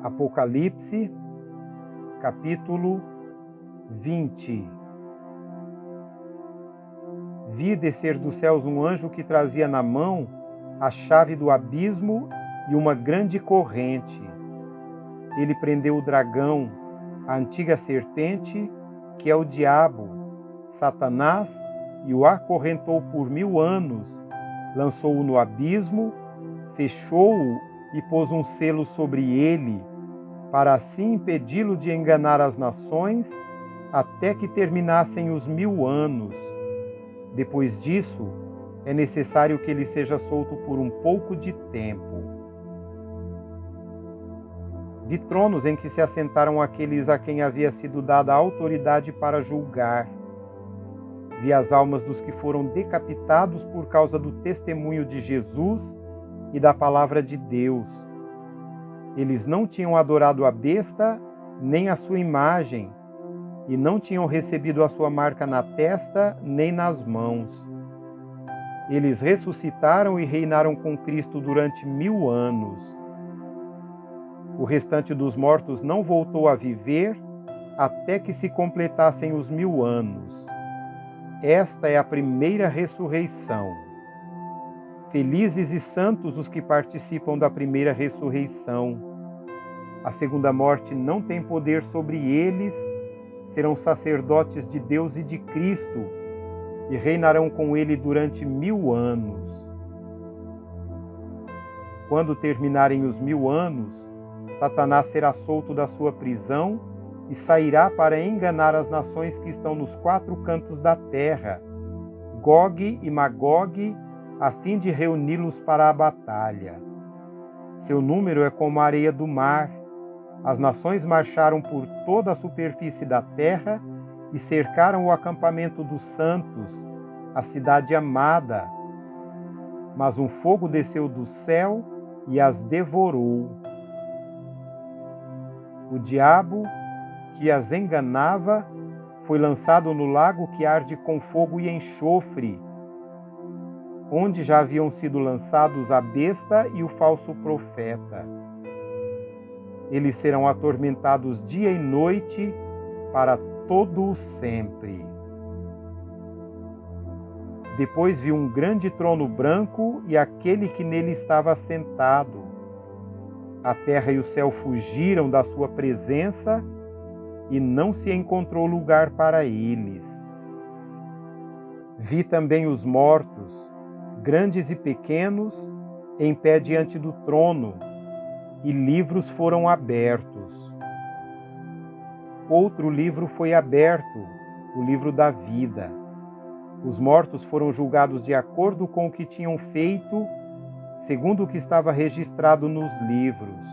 Apocalipse, capítulo 20. Vi descer dos céus um anjo que trazia na mão a chave do abismo e uma grande corrente. Ele prendeu o dragão, a antiga serpente, que é o diabo, Satanás, e o acorrentou por 1000 anos, lançou-o no abismo, fechou-o e pôs um selo sobre ele, para assim impedi-lo de enganar as nações, até que terminassem os 1000 anos. Depois disso, é necessário que ele seja solto por um pouco de tempo. Vi tronos em que se assentaram aqueles a quem havia sido dada a autoridade para julgar. Vi as almas dos que foram decapitados por causa do testemunho de Jesus e da palavra de Deus. Eles não tinham adorado a besta, nem a sua imagem, e não tinham recebido a sua marca na testa, nem nas mãos. Eles ressuscitaram e reinaram com Cristo durante 1000 anos. O restante dos mortos não voltou a viver até que se completassem os 1000 anos. Esta é a primeira ressurreição. Felizes e santos os que participam da primeira ressurreição. A segunda morte não tem poder sobre eles, serão sacerdotes de Deus e de Cristo, e reinarão com ele durante 1000 anos. Quando terminarem os 1000 anos, Satanás será solto da sua prisão e sairá para enganar as nações que estão nos 4 cantos da terra, Gog e Magog, a fim de reuni-los para a batalha. Seu número é como a areia do mar. As nações marcharam por toda a superfície da terra e cercaram o acampamento dos santos, a cidade amada. Mas um fogo desceu do céu e as devorou. O diabo, que as enganava, foi lançado no lago que arde com fogo e enxofre, onde já haviam sido lançados a besta e o falso profeta. Eles serão atormentados dia e noite para todo o sempre. Depois vi um grande trono branco e aquele que nele estava assentado. A terra e o céu fugiram da sua presença e não se encontrou lugar para eles. Vi também os mortos, grandes e pequenos, em pé diante do trono, e livros foram abertos. Outro livro foi aberto, o livro da vida. Os mortos foram julgados de acordo com o que tinham feito, segundo o que estava registrado nos livros.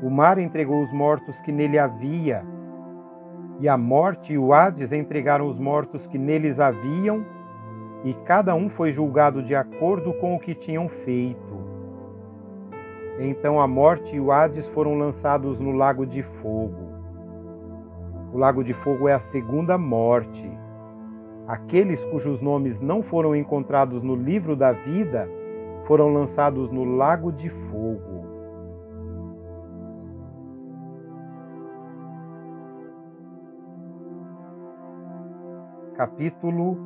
O mar entregou os mortos que nele havia, e a morte e o Hades entregaram os mortos que neles haviam, e cada um foi julgado de acordo com o que tinham feito. Então a morte e o Hades foram lançados no lago de fogo. O lago de fogo é a segunda morte. Aqueles cujos nomes não foram encontrados no livro da vida foram lançados no lago de fogo. Capítulo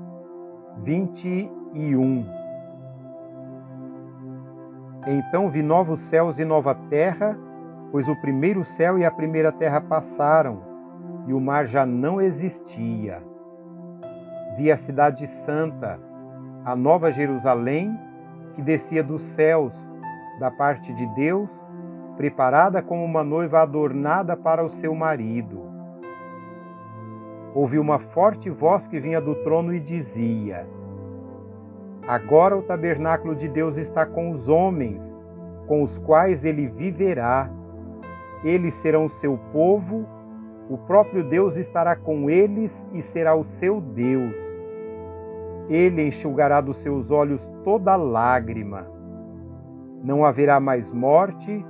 21. Então vi novos céus e nova terra, pois o primeiro céu e a primeira terra passaram, e o mar já não existia. Vi a cidade santa, a nova Jerusalém, que descia dos céus, da parte de Deus, preparada como uma noiva adornada para o seu marido. Ouvi uma forte voz que vinha do trono e dizia: Agora o tabernáculo de Deus está com os homens, com os quais ele viverá. Eles serão o seu povo, o próprio Deus estará com eles e será o seu Deus. Ele enxugará dos seus olhos toda lágrima. Não haverá mais morte,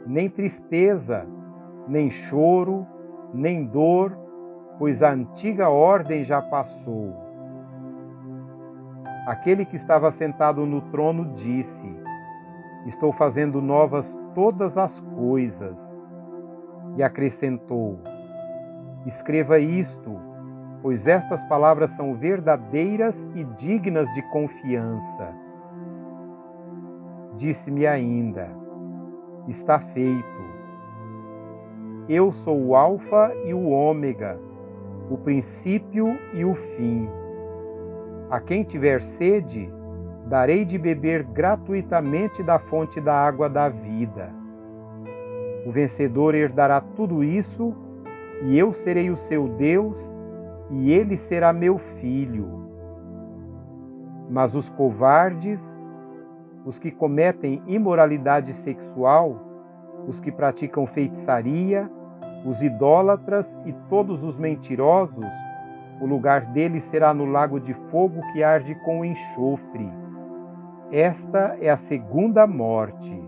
nem tristeza, nem choro, nem dor, pois a antiga ordem já passou. Aquele que estava sentado no trono disse: Estou fazendo novas todas as coisas. E acrescentou: escreva isto, pois estas palavras são verdadeiras e dignas de confiança. Disse-me ainda: está feito. Eu sou o Alfa e o Ômega, o princípio e o fim. A quem tiver sede, darei de beber gratuitamente da fonte da água da vida. O vencedor herdará tudo isso, e eu serei o seu Deus, e ele será meu filho. Mas os covardes, os que cometem imoralidade sexual, os que praticam feitiçaria, os idólatras e todos os mentirosos, o lugar deles será no lago de fogo que arde com enxofre. Esta é a segunda morte.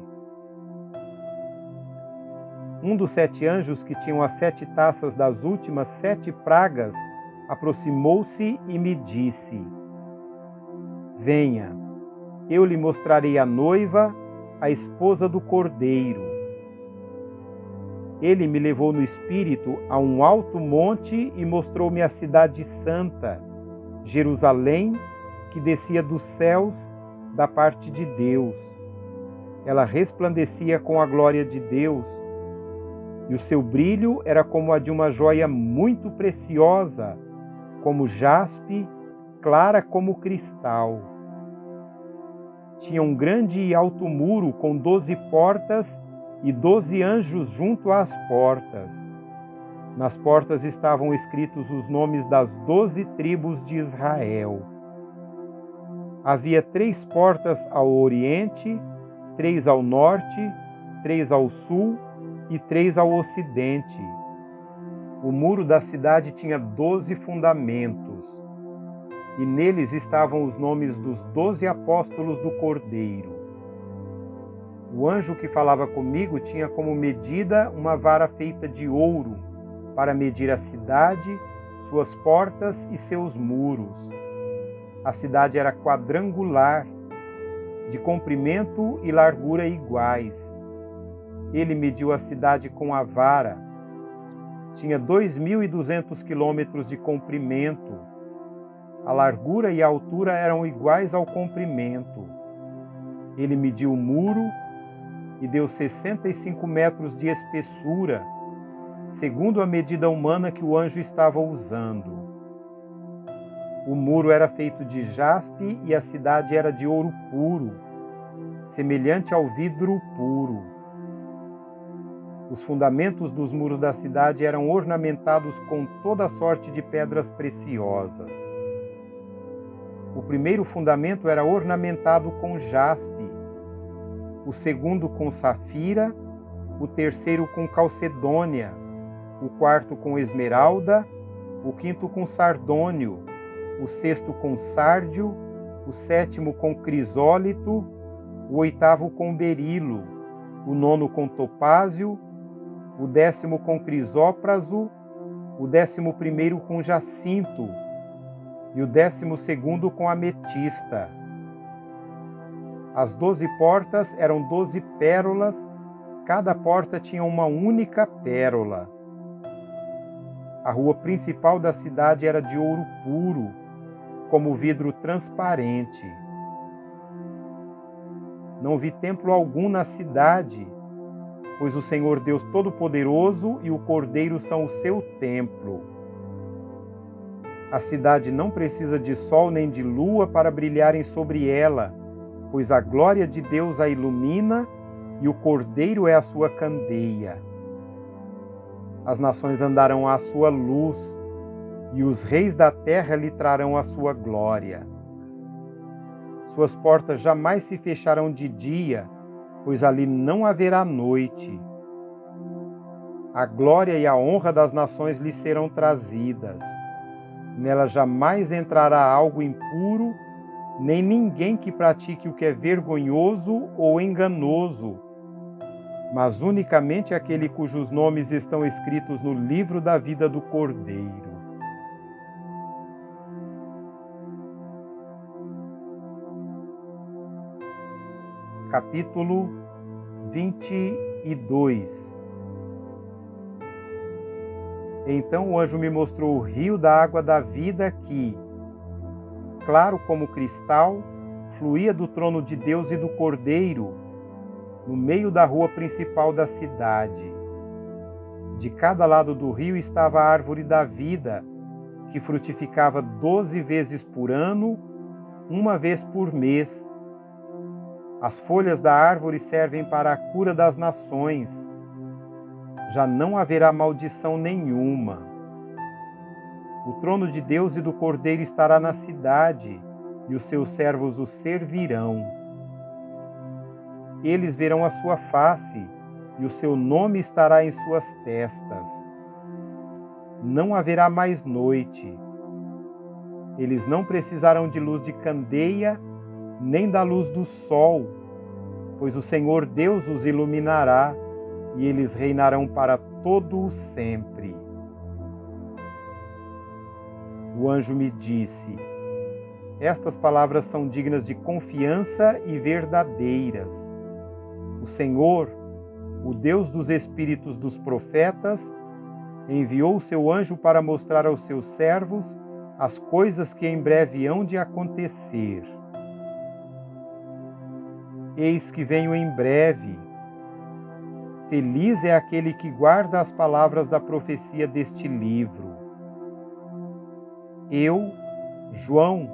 Um dos 7 anjos que tinham as 7 taças das últimas 7 pragas aproximou-se e me disse: venha, eu lhe mostrarei a noiva, a esposa do Cordeiro. Ele me levou no espírito a um alto monte e mostrou-me a cidade santa, Jerusalém, que descia dos céus da parte de Deus. Ela resplandecia com a glória de Deus, e o seu brilho era como a de uma joia muito preciosa, como jaspe, clara como cristal. Tinha um grande e alto muro com 12 portas e 12 anjos junto às portas. Nas portas estavam escritos os nomes das 12 tribos de Israel. Havia 3 portas ao oriente, 3 ao norte, 3 ao sul e 3 ao ocidente. O muro da cidade tinha 12 fundamentos, e neles estavam os nomes dos 12 apóstolos do Cordeiro. O anjo que falava comigo tinha como medida uma vara feita de ouro, para medir a cidade, suas portas e seus muros. A cidade era quadrangular, de comprimento e largura iguais. Ele mediu a cidade com a vara. Tinha 2.200 quilômetros de comprimento. A largura e a altura eram iguais ao comprimento. Ele mediu o muro e deu 65 metros de espessura, segundo a medida humana que o anjo estava usando. O muro era feito de jaspe e a cidade era de ouro puro, semelhante ao vidro puro. Os fundamentos dos muros da cidade eram ornamentados com toda sorte de pedras preciosas. O primeiro fundamento era ornamentado com jaspe, o segundo com safira, o terceiro com calcedônia, o quarto com esmeralda, o quinto com sardônio, o sexto com sárdio, o sétimo com crisólito, o oitavo com berilo, o nono com topázio, o 10º com crisópraso, o 11º com jacinto e o 12º com ametista. As 12 portas eram 12 pérolas, cada porta tinha uma única pérola. A rua principal da cidade era de ouro puro, como vidro transparente. Não vi templo algum na cidade, pois o Senhor Deus Todo-Poderoso e o Cordeiro são o seu templo. A cidade não precisa de sol nem de lua para brilharem sobre ela, pois a glória de Deus a ilumina e o Cordeiro é a sua candeia. As nações andarão à sua luz, e os reis da terra lhe trarão a sua glória. Suas portas jamais se fecharão de dia, pois ali não haverá noite. A glória e a honra das nações lhe serão trazidas. Nela jamais entrará algo impuro, nem ninguém que pratique o que é vergonhoso ou enganoso, mas unicamente aquele cujos nomes estão escritos no livro da vida do Cordeiro. capítulo 22. Então o anjo me mostrou o rio da água da vida que, claro como cristal, fluía do trono de Deus e do Cordeiro, no meio da rua principal da cidade. De cada lado do rio estava a árvore da vida, que frutificava 12 vezes por ano, uma vez por mês. As folhas da árvore servem para a cura das nações. Já não haverá maldição nenhuma. O trono de Deus e do Cordeiro estará na cidade, e os seus servos o servirão. Eles verão a sua face, e o seu nome estará em suas testas. Não haverá mais noite. Eles não precisarão de luz de candeia, nem da luz do sol, pois o Senhor Deus os iluminará, e eles reinarão para todo o sempre. O anjo me disse: estas palavras são dignas de confiança e verdadeiras. O Senhor, o Deus dos espíritos dos profetas, enviou o seu anjo para mostrar aos seus servos as coisas que em breve hão de acontecer. Eis que venho em breve. Feliz é aquele que guarda as palavras da profecia deste livro. Eu, João,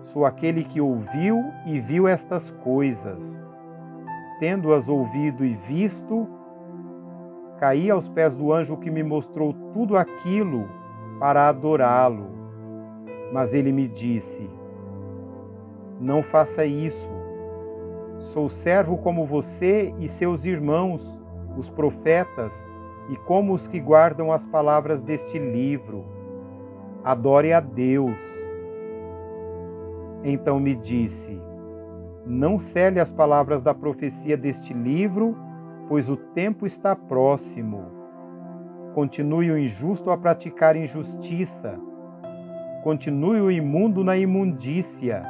sou aquele que ouviu e viu estas coisas. Tendo-as ouvido e visto, caí aos pés do anjo que me mostrou tudo aquilo para adorá-lo. Mas ele me disse: não faça isso. Sou servo como você e seus irmãos, os profetas, e como os que guardam as palavras deste livro. Adore a Deus. Então me disse: não cele as palavras da profecia deste livro, pois o tempo está próximo. Continue o injusto a praticar injustiça. Continue o imundo na imundícia.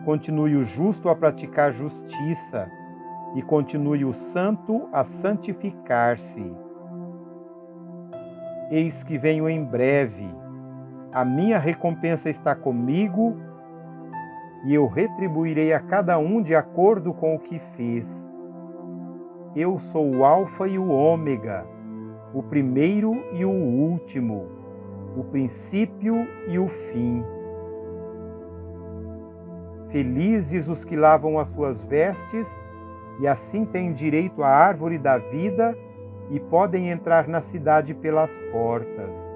Continue o justo a praticar justiça. E continue o santo a santificar-se. Eis que venho em breve. A minha recompensa está comigo, e eu retribuirei a cada um de acordo com o que fez. Eu sou o Alfa e o Ômega, o primeiro e o último, o princípio e o fim. Felizes os que lavam as suas vestes, e assim têm direito à árvore da vida e podem entrar na cidade pelas portas.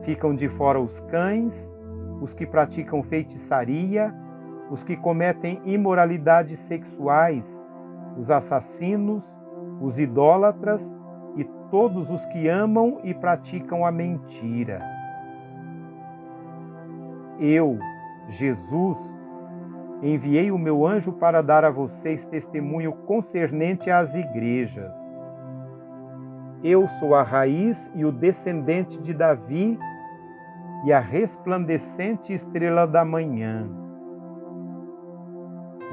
Ficam de fora os cães, os que praticam feitiçaria, os que cometem imoralidades sexuais, os assassinos, os idólatras e todos os que amam e praticam a mentira. Eu, Jesus, enviei o meu anjo para dar a vocês testemunho concernente às igrejas. Eu sou a raiz e o descendente de Davi e a resplandecente estrela da manhã.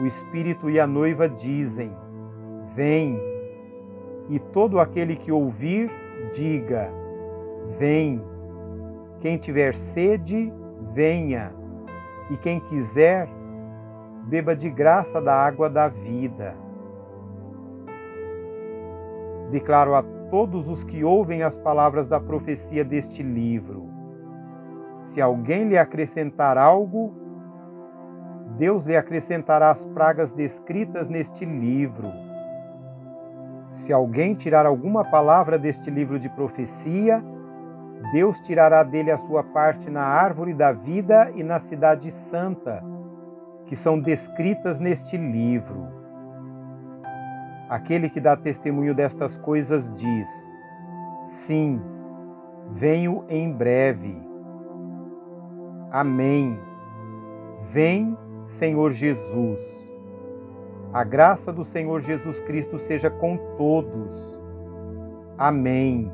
O Espírito e a noiva dizem: vem. E todo aquele que ouvir, diga: vem. Quem tiver sede, venha. E quem quiser, beba de graça da água da vida. Declaro a todos os que ouvem as palavras da profecia deste livro: se alguém lhe acrescentar algo, Deus lhe acrescentará as pragas descritas neste livro. Se alguém tirar alguma palavra deste livro de profecia, Deus tirará dele a sua parte na árvore da vida e na cidade santa, que são descritas neste livro. Aquele que dá testemunho destas coisas diz: sim, venho em breve. Amém. Vem, Senhor Jesus. A graça do Senhor Jesus Cristo seja com todos. Amém.